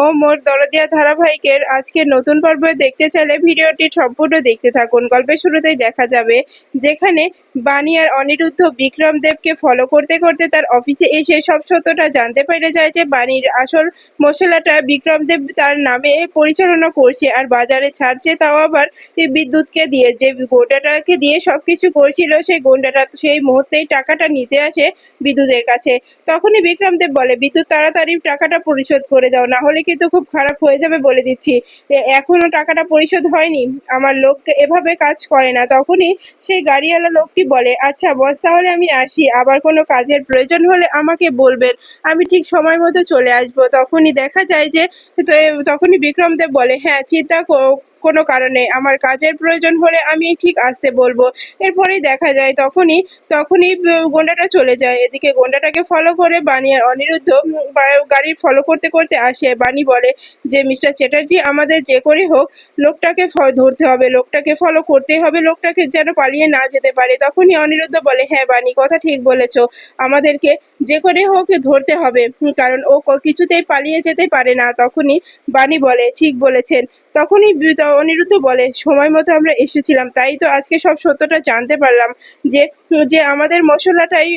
ও মোর দরদিয়া ধারাবাহিকের আজকের নতুন পর্ব দেখতে চাইলে ভিডিওটি সম্পূর্ণ দেখতে থাকুন। গল্পের শুরুতেই দেখা যাবে যেখানে বানি আর অনিরুদ্ধ বিক্রম দেবকে ফলো করতে করতে তার অফিসে এসে সব সত্যটা জানতে পেরে যায় যে বানির আসল মশলাটা বিক্রম দেব তার নামে পরিচালনা করছে আর বাজারে ছাড়ছে, তাও আবার এই বিদ্যুৎকে দিয়ে। যে গোন্ডাটাকে দিয়ে সবকিছু করছিল, সেই গোন্ডাটা সেই মুহূর্তেই টাকাটা নিতে আসে বিদ্যুতের কাছে। তখনই বিক্রম দেব বলে, বিদ্যুৎ তাড়াতাড়ি টাকাটা পরিশোধ করে দাও, না হলে কিন্তু খুব খারাপ হয়ে যাবে বলে দিচ্ছি। এখনো টাকাটা পরিশোধ হয়নি, আমার লোক এভাবে কাজ করে না। তখনই সেই গাড়িওয়ালা লোকটি বলে, আচ্ছা বস, তাহলে আমি আসি, আবার কোনো কাজের প্রয়োজন হলে আমাকে বলবেন, আমি ঠিক সময় মতো চলে আসবো। তখনই দেখা যায় যে তখনই বিক্রম দেব বলে, হ্যাঁ চিন্তা কোনো কারণে আমার কাজের প্রয়োজন হলে আমি ঠিক আসতে বলবো। এরপরেই দেখা যায় তখনই তখনই গোন্ডাটা চলে যায়। এদিকে গোন্ডাটাকে ফলো করে বানি আর অনিরুদ্ধ গাড়ি ফলো করতে করতে আসে। বানি বলে যে, মিস্টার চ্যাটার্জি, আমাদের যে করে হোক লোকটাকে ধরতে হবে, লোকটাকে ফলো করতে হবে, লোকটাকে যেন পালিয়ে না যেতে পারে। তখনই অনিরুদ্ধ বলে, হ্যাঁ বানি, কথা ঠিক বলেছো, আমাদেরকে যে করে হোক ধরতে হবে, কারণ ও কিছুতেই পালিয়ে যেতে পারে না। তখনই বানি বলে, ঠিক বলেছেন। তখনই অনিরুদ্ধ বলে, সময় মতো আমরা এসেছিলাম, তাই তো আজকে সব সত্যটা জানতে পারলাম যে যে আমাদের মশলাটাই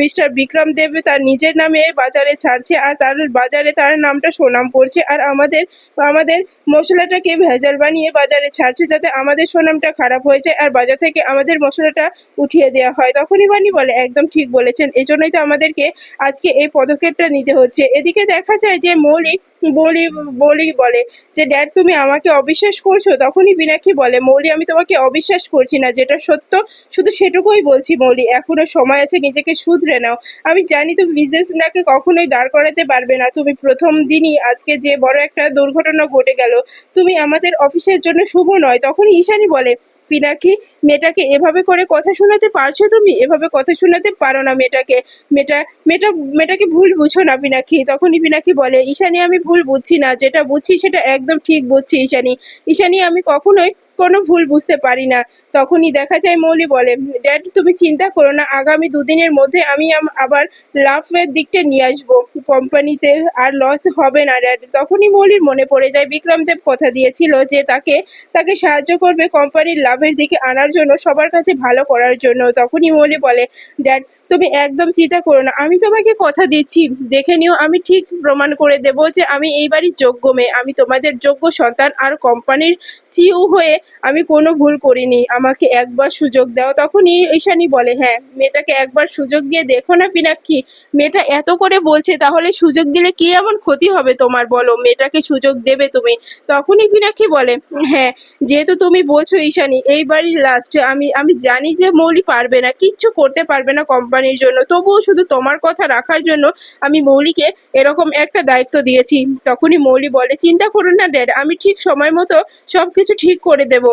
মিস্টার বিক্রম দেব তার নিজের নামে বাজারে ছাড়ছে, আর তার বাজারে তার নামটা সুনাম করছে, আর আমাদের আমাদের মশলাটাকে ভেজাল বানিয়ে বাজারে ছাড়ছে, যাতে আমাদের সুনামটা খারাপ হয়ে যায় আর বাজার থেকে আমাদের মশলাটা উঠিয়ে দেওয়া হয়। তখনই বানি বলে, একদম ঠিক বলেছেন, এজন্যই তো আমাদেরকে আজকে এই পদক্ষেপটা নিতে হচ্ছে। এদিকে দেখা যায় যে মৌলি বলি বলি বলে যে, ড্যাড তুমি আমাকে অবিশ্বাস করছো? তখনই মীনাক্ষী বলে, মৌলি আমি তোমাকে অবিশ্বাস করছি না, যেটা সত্য শুধু সেটুকুই বলছি। মৌলি, এখনো সময় আছে, নিজেকে শুধরে নাও। আমি জানি তুমি বিজনেসটাকে কখনোই দাঁড় করাতে পারবে না, তুমি প্রথম দিনই আজকে যে বড় একটা দুর্ঘটনা ঘটে গেল, তুমি আমাদের অফিসের জন্য শুভ নয়। তখন ঈশানী বলে, পিনাকি, মেয়েটাকে এভাবে করে কথা শোনাতে পারছো? তুমি এভাবে কথা শোনাতে পারো না মেয়েটাকে। মেয়েটা মেয়েটা মেয়েটাকে ভুল বুঝো না পিনাকি। তখনই পিনাকি বলে, ঈশানী আমি ভুল বুঝছি না, যেটা বুঝছি সেটা একদম ঠিক বুঝছি ঈশানী। ঈশানী আমি কখনোই কোনো ভুল বুঝতে পারি না। তখনই দেখা যায় মৌলি বলে, ড্যাড তুমি চিন্তা করো না, আগামী দুদিনের মধ্যে আমি আবার লাভের দিকটা নিয়ে আসবো কোম্পানিতে, আর লস হবে না ড্যাড। তখনই মৌলির মনে পড়ে যায় বিক্রম দেব কথা দিয়েছিল যে তাকে তাকে সাহায্য করবে কোম্পানির লাভের দিকে আনার জন্য, সবার কাছে ভালো করার জন্য। তখনই মৌলি বলে, ড্যাড তুমি একদম চিন্তা করো না, আমি তোমাকে কথা দিচ্ছি, দেখে নিও, আমি ঠিক প্রমাণ করে দেব যে আমি এই বাড়ির যোগ্য মেয়ে, আমি তোমাদের যোগ্য সন্তান, আর কোম্পানির সিইও হয়ে আমি কোনো ভুল করিনি, আমাকে একবার সুযোগ দাও। তখনই ঈশানী বলে, হ্যাঁ মেয়েটাকে একবার সুযোগ দিয়ে দেখো না পিনাক্ষী, মেয়েটা এত করে বলছে, তাহলে সুযোগ দিলে কি এমন ক্ষতি হবে তোমার, বলো, মেয়েটাকে সুযোগ দেবে তুমি? তখনই পিনাক্ষী বলে, হ্যাঁ যেহেতু তুমি বলছো ঈশানী এই বাড়ির লাস্ট, আমি আমি জানি যে মৌলি পারবে না, কিচ্ছু করতে পারবে না কোম্পানির জন্য, তবুও শুধু তোমার কথা রাখার জন্য আমি মৌলিকে এরকম একটা দায়িত্ব দিয়েছি। তখনই মৌলি বলে, চিন্তা করো না ড্যাড, আমি ঠিক সময় মতো সবকিছু ঠিক করে দেব।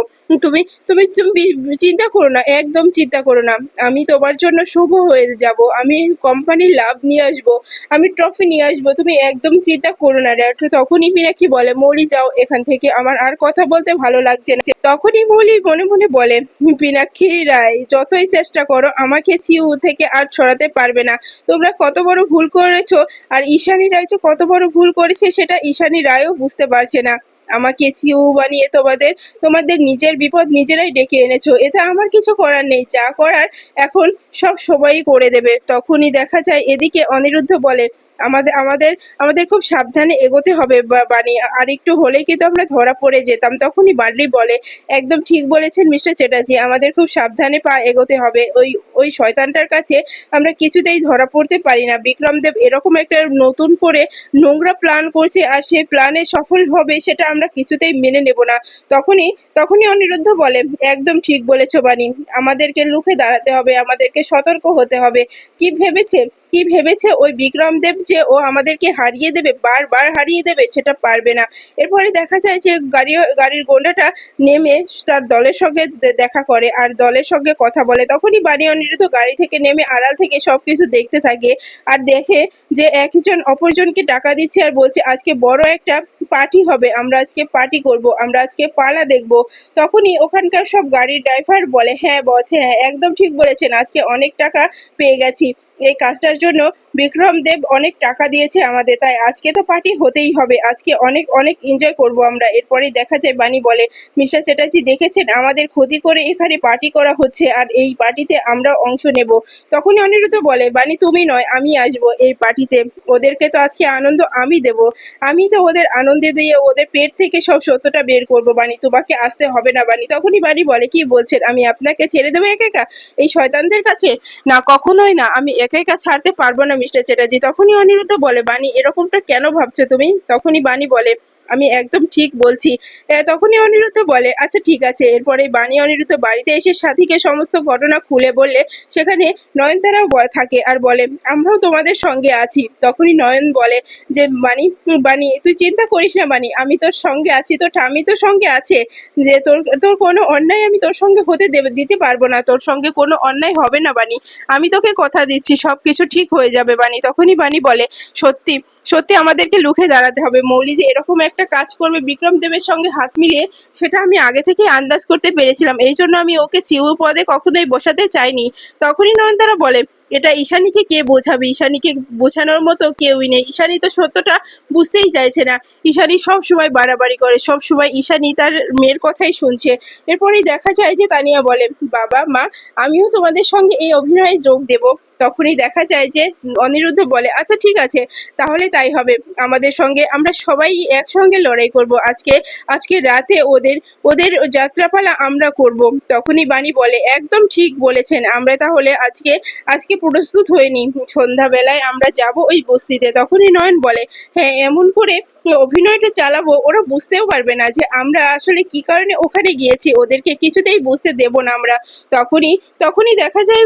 তুমি তুমি তুমি চিন্তা করো না, একদম চিন্তা করো না, আমি তোমার জন্য শুভ হয়ে যাব, আমি কোম্পানির লাভ নিয়ে আসবো, আমি ট্রফি নিয়ে আসবো, তুমি একদম চিন্তা করো না ড্যাড। তখনই মীনাক্ষী বলে, মৌলি যাও এখান থেকে, আমার আর কথা বলতে ভালো লাগছে না। তখনই মৌলি মনে মনে বলে, মীনাক্ষী রায় যতই চেষ্টা করো আমাকে চিউ থেকে আর ছড়াতে পারবে না। তোমরা কত বড় ভুল করেছো, আর ঈশানী রায় যে কত বড় ভুল করেছে সেটা ঈশানী রায়ও বুঝতে পারছে না। আমাকে সিইও বানিয়ে তোমাদের তোমাদের নিজের বিপদ নিজেরাই ডেকে এনেছো, এতে আমার কিছু করার নেই, যা করার এখন সব সময়ই করে দেবে। তখনই দেখা যায় এদিকে অনিরুদ্ধ বলে, আমাদের আমাদের আমাদের খুব সাবধানে এগোতে হবে বানি, আর একটু হলেই কিন্তু আমরা ধরা পড়ে যেতাম। তখনই বার্লি বলে, একদম ঠিক বলেছেন মিস্টার চ্যাটার্জি, আমাদের খুব সাবধানে পা এগোতে হবে, ওই ওই শয়তানটার কাছে আমরা কিছুতেই ধরা পড়তে পারি না। বিক্রম দেব এরকম একটা নতুন করে নোংরা প্ল্যান করছে, আর সেই প্ল্যানে সফল হবে সেটা আমরা কিছুতেই মেনে নেব না। তখনই তখনই অনিরুদ্ধ বলে, একদম ঠিক বলেছো বানি, আমাদেরকে রুখে দাঁড়াতে হবে, আমাদেরকে সতর্ক হতে হবে। কি ভেবেছে ওই বিক্রম দেব যে ও আমাদেরকে হারিয়ে দেবে, বারবার হারিয়ে দেবে, সেটা পারবে না। এরপরে দেখা যায় যে গাড়ির গোন্ডাটা নেমে তার দলের সঙ্গে দেখা করে আর দলের সঙ্গে কথা বলে। তখনই বানি অনিরুদ্ধ গাড়ি থেকে নেমে আড়াল থেকে সবকিছু দেখতে থাকে, আর দেখে যে একজন অপরজনকে টাকা দিচ্ছে আর বলছে, আজকে বড় একটা পার্টি হবে, আমরা আজকে পার্টি করব, আমরা আজকে পালা দেখব। তখনই ওখানকার সব গাড়ির ড্রাইভার বলে, হ্যাঁ বলছে, হ্যাঁ একদম ঠিক বলেছেন, আজকে অনেক টাকা পেয়ে গেছি। এই কাজটার জন্য বিক্রম দেব অনেক টাকা দিয়েছে আমাদের, তাই আজকে তো পার্টি হতেই হবে, আজকে অনেক অনেক এনজয় করব আমরা। এরপরেই দেখা যায় বানি বলে, মিস্টার চ্যাটার্জি দেখেছেন আমাদের ক্ষতি করে এখানে পার্টি করা হচ্ছে, আর এই পার্টিতে আমরা অংশ নেব। তখনই অনিরুদ্ধ বলে, বানি তুমি নয় আমি আসবো এই পার্টিতে, ওদেরকে তো আজকে আনন্দ আমি দেব, আমি তো ওদের আনন্দে দিয়ে ওদের পেট থেকে সব সত্যটা বের করবো। বানি তোমাকে আসতে হবে না বানি। তখনই বানি বলে, কি বলছেন, আমি আপনাকে ছেড়ে দেবো একা একা এই শয়তানদের কাছে? না, কখনোই না, আমি একা একা ছাড়তে পারবো না মিস্টার চ্যাটার্জি। তখনই অনিরুদ্ধ বলে, বানি এরকমটা কেন ভাবছো তুমি? তখনই বানি বলে, আমি একদম ঠিক বলছি। তখনই অনিরুদ্ধ বলে, আচ্ছা ঠিক আছে। এরপরে বানি অনিরুদ্ধ বাড়িতে এসে সাথীকে সমস্ত ঘটনা খুলে বললে সেখানে নয়নতারাও থাকে আর বলে, আমরাও তোমাদের সঙ্গে আছি। তখনই নয়ন বলে যে, বানি বানি তুই চিন্তা করিস না বানি, আমি তোর সঙ্গে আছি, তোর ঠাম্মি তোর সঙ্গে আছে, যে তোর তোর কোনো অন্যায় আমি তোর সঙ্গে হতে দিতে পারবো না, তোর সঙ্গে কোনো অন্যায় হবে না বানি, আমি তোকে কথা দিচ্ছি সবকিছু ঠিক হয়ে যাবে বানি। তখনই বানি বলে, সত্যি সত্যি আমাদেরকে রুখে দাঁড়াতে হবে, মৌলি যে এরকম একটা কাজ করবে বিক্রম দেবের সঙ্গে হাত মিলিয়ে, সেটা আমি আগে থেকে আন্দাজ করতে পেরেছিলাম, এই জন্য আমি ওকে সিইও পদে কখনোই বসাতে চাইনি। তখনই নয়নতারা বলে, এটা ঈশানীকে কে বোঝাবে, ঈশানীকে বোঝানোর মতো কেউই নেই, ঈশানী তো সত্যটা বুঝতেই চাইছে না, ঈশানী সব সময় বাড়াবাড়ি করে, সব সময় ঈশানী তার মেয়ের কথাই শুনছে। এরপরেই দেখা যায় যে তানিয়া বলে, বাবা মা আমিও তোমাদের সঙ্গে এই অভিনয়ে যোগ দেব। তখনই দেখা যায় যে অনিরুদ্ধ বলে, আচ্ছা ঠিক আছে, তাহলে তাই হবে, আমাদের সঙ্গে আমরা সবাই একসঙ্গে লড়াই করব আজকে, আজকে রাতে ওদের ওদের যাত্রাপালা আমরা করব। তখনই বাণী বলে, একদম ঠিক বলেছেন, আমরা তাহলে আজকে আজকে প্রস্তুত হয়ে নিই, সন্ধ্যাবেলায় আমরা যাব ওই বস্তিতে। তখনই নয়ন বলে, হ্যাঁ এমন করে অভিনয়টা চালাবো ওরা বুঝতেও পারবে না যে আমরা আসলে কি কারণে ওখানে গিয়েছি, ওদেরকে কিছুতেই বুঝতে দেব না আমরা। তখনই তখনই দেখা যায়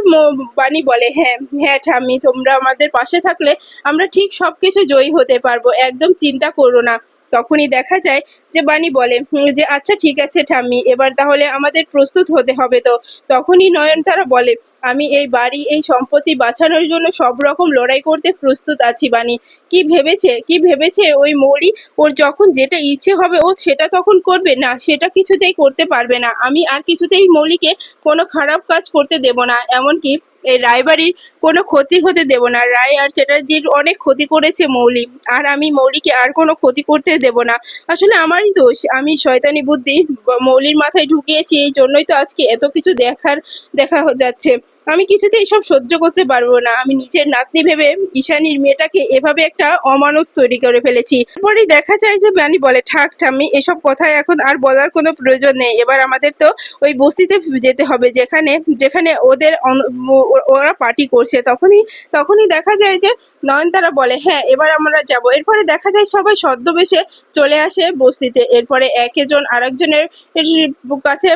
বাণী বলে, হ্যাঁ হ্যাঁ ঠাম্মি তোমরা আমাদের পাশে থাকলে আমরা ঠিক সবকিছু জয়ী হতে পারবো, একদম চিন্তা করো না। তখনই দেখা যায় যে বাণী বলে, যে আচ্ছা ঠিক আছে ঠাম্মি, এবার তাহলে আমাদের প্রস্তুত হতে হবে। তো তখনই নয়নতারা বলে, আমি এই বাড়ি এই সম্পত্তি বাঁচানোর জন্য সব রকম লড়াই করতে প্রস্তুত আছি বাণী। কি ভেবেছে ওই মৌলি, ওর যখন যেটা ইচ্ছে হবে ও সেটা তখন করবে না, সেটা কিছুতেই করতে পারবে না। আমি আর কিছুতেই মৌলিকে কোনো খারাপ কাজ করতে দেব না, এমনকি এই রায়বাড়ির কোনো ক্ষতি হতে দেব না। রায় আর চ্যাটার্জির অনেক ক্ষতি করেছে মৌলি, আর আমি মৌলিকে আর কোনো ক্ষতি করতে দেব না। আসলে আমারই দোষ, আমি শয়তানি বুদ্ধি মৌলির মাথায় ঢুকিয়েছি, এই জন্যই তো আজকে এত কিছু দেখা যাচ্ছে। আমি কিছুতেই এসব সহ্য করতে পারবো না, আমি নিজের নাতনি ভেবে ঈশানীর মেয়েটাকে এভাবে একটা অমানুষ তৈরি করে ফেলেছি। পরে দেখা যায় যে বানি বলে, ঠাক ঠাম্মি এসব কথায় এখন আর বলার কোনো প্রয়োজন নেই, এবার আমাদের তো ওই বস্তিতে যেতে হবে যেখানে যেখানে ওরা পার্টি করছে। তখনই তখনই দেখা যায় যে নয়নতারা বলে, হ্যাঁ এবার আমরা যাব। এরপরে দেখা যায় সবাই ছদ্মবেশে চলে আসে বস্তিতে। এরপরে একজন আরেকজনের কাছে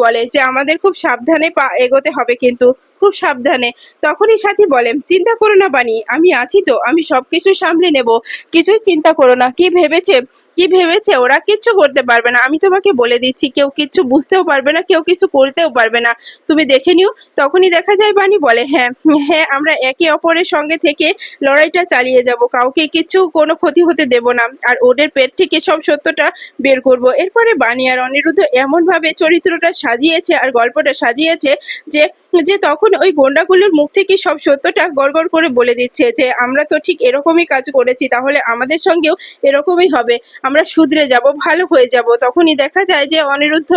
বলে যে আমাদের খুব সাবধানে পা এগোতে হবে, কিন্তু খুব সাবধানে। তখনই সাথী বলে, চিন্তা করো না বানি, আমি আছি তো, আমি সবকিছু সামলে নেব, কিছুই চিন্তা করো না। কি ভেবেছে ওরা কিচ্ছু করতে পারবে না, আমি তোমাকে বলে দিচ্ছি, কেউ কিচ্ছু বুঝতেও পারবে না, কেউ কিছু করতেও পারবে না, তুমি দেখে নিও। তখনই দেখা যায় বানি বলে, হ্যাঁ হ্যাঁ আমরা একে অপরের সঙ্গে থেকে লড়াইটা চালিয়ে যাব, কাউকে কিছু কোনো ক্ষতি হতে দেব না, আর ওদের পেট থেকে সব সত্যটা বের করব। এরপরে বানি আর অনিরুদ্ধ এমন ভাবে চরিত্রটা সাজিয়েছে আর গল্পটা সাজিয়েছে যে যে তখন ওই গোন্ডাগুলোর মুখ থেকে সব সত্যটা গড়গড় করে বলে দিচ্ছে যে আমরা তো ঠিক এরকমই কাজ করেছি, তাহলে আমাদের সঙ্গেও এরকমই হবে, আমরা শুধরে যাব, ভালো হয়ে যাব। তখনই দেখা যায় যে অনিরুদ্ধ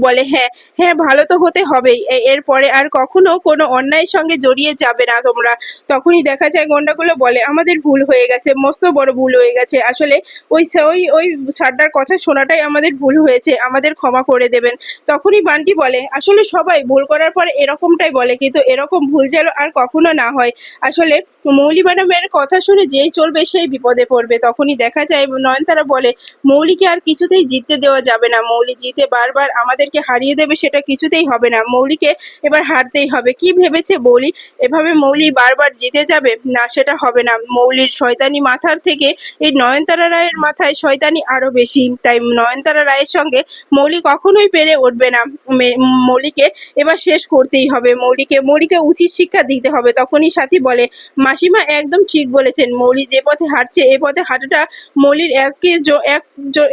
বলে, হ্যাঁ হ্যাঁ ভালো তো হতে হবেই, এরপরে আর কখনো কোনো অন্যায়ের সঙ্গে জড়িয়ে যাবে না তোমরা। তখনই দেখা যায় গন্ডাগুলো বলে, আমাদের ভুল হয়ে গেছে, মস্ত বড় ভুল হয়ে গেছে, আসলে ওই ওই ওই সারটার কথা শোনাটাই আমাদের ভুল হয়েছে, আমাদের ক্ষমা করে দেবেন। তখনই বান্টি বলে, আসলে সবাই ভুল করার পরে এরকমটাই বলে, কিন্তু এরকম ভুল যেন আর কখনো না হয়, আসলে মৌলি ম্যাডামের কথা শুনে যেই চলবে সেই বিপদে পড়বে। তখনই দেখা যায় নয়নতারা বলে, মৌলিকে আর কিছুতেই জিততে দেওয়া যাবে না, মৌলি জিতে বারবার আমাদেরকে হারিয়ে দেবে সেটা কিছুতেই হবে না, মৌলিকে এবার হারতেই হবে। কি ভেবেছে মৌলি, এভাবে মৌলি বারবার জিতে যাবে? না, সেটা হবে না, মৌলির শয়তানি মাথার থেকে এই নয়নতারা রায়ের মাথায় শয়তানি আরো বেশি, তাই নয়নতারা রায়ের সঙ্গে মৌলি কখনোই পেরে উঠবে না। মৌলিকে এবার শেষ করতেই হবে, মৌলিকে উচিত শিক্ষা দিতে হবে। তখনই সাথী বলে, মাসিমা একদম ঠিক বলেছেন, মৌলি যে পথে হাঁটছে এ পথে হাঁটাটা মৌলির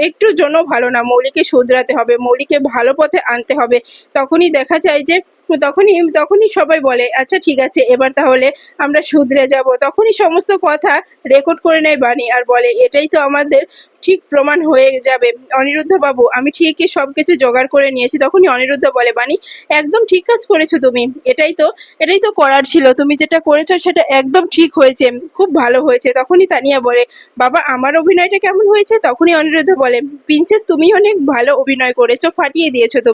একটু জন্য ভালো না, মৌলিকে শুধরাতে হবে, মৌলিকে ভালো পথে আনতে হবে। তখনই দেখা যায় যে তখনই তখনই সবাই বলে আচ্ছা ঠিক আছে এবার তাহলে আমরা শুধরে যাব। তখনই সমস্ত কথা রেকর্ড করে নেয় বাণী আর বলে এটাই তো আমাদের ঠিক প্রমাণ হয়ে যাবে। অনিরুদ্ধ বাবু আমি ঠিকই সবকিছু জোগাড় করে নিয়েছি। তখনই অনিরুদ্ধ বলে বাণী একদম ঠিক কাজ করেছো তুমি, এটাই তো করার ছিল, তুমি যেটা করেছো সেটা একদম ঠিক হয়েছে, খুব ভালো হয়েছে। তখনই তানিয়া বলে বাবা আমার অভিনয়টা কেমন হয়েছে? তখনই অনিরুদ্ধ বলে প্রিন্সেস তুমি অনেক ভালো অভিনয় করেছো, ফাটিয়ে দিয়েছো তো।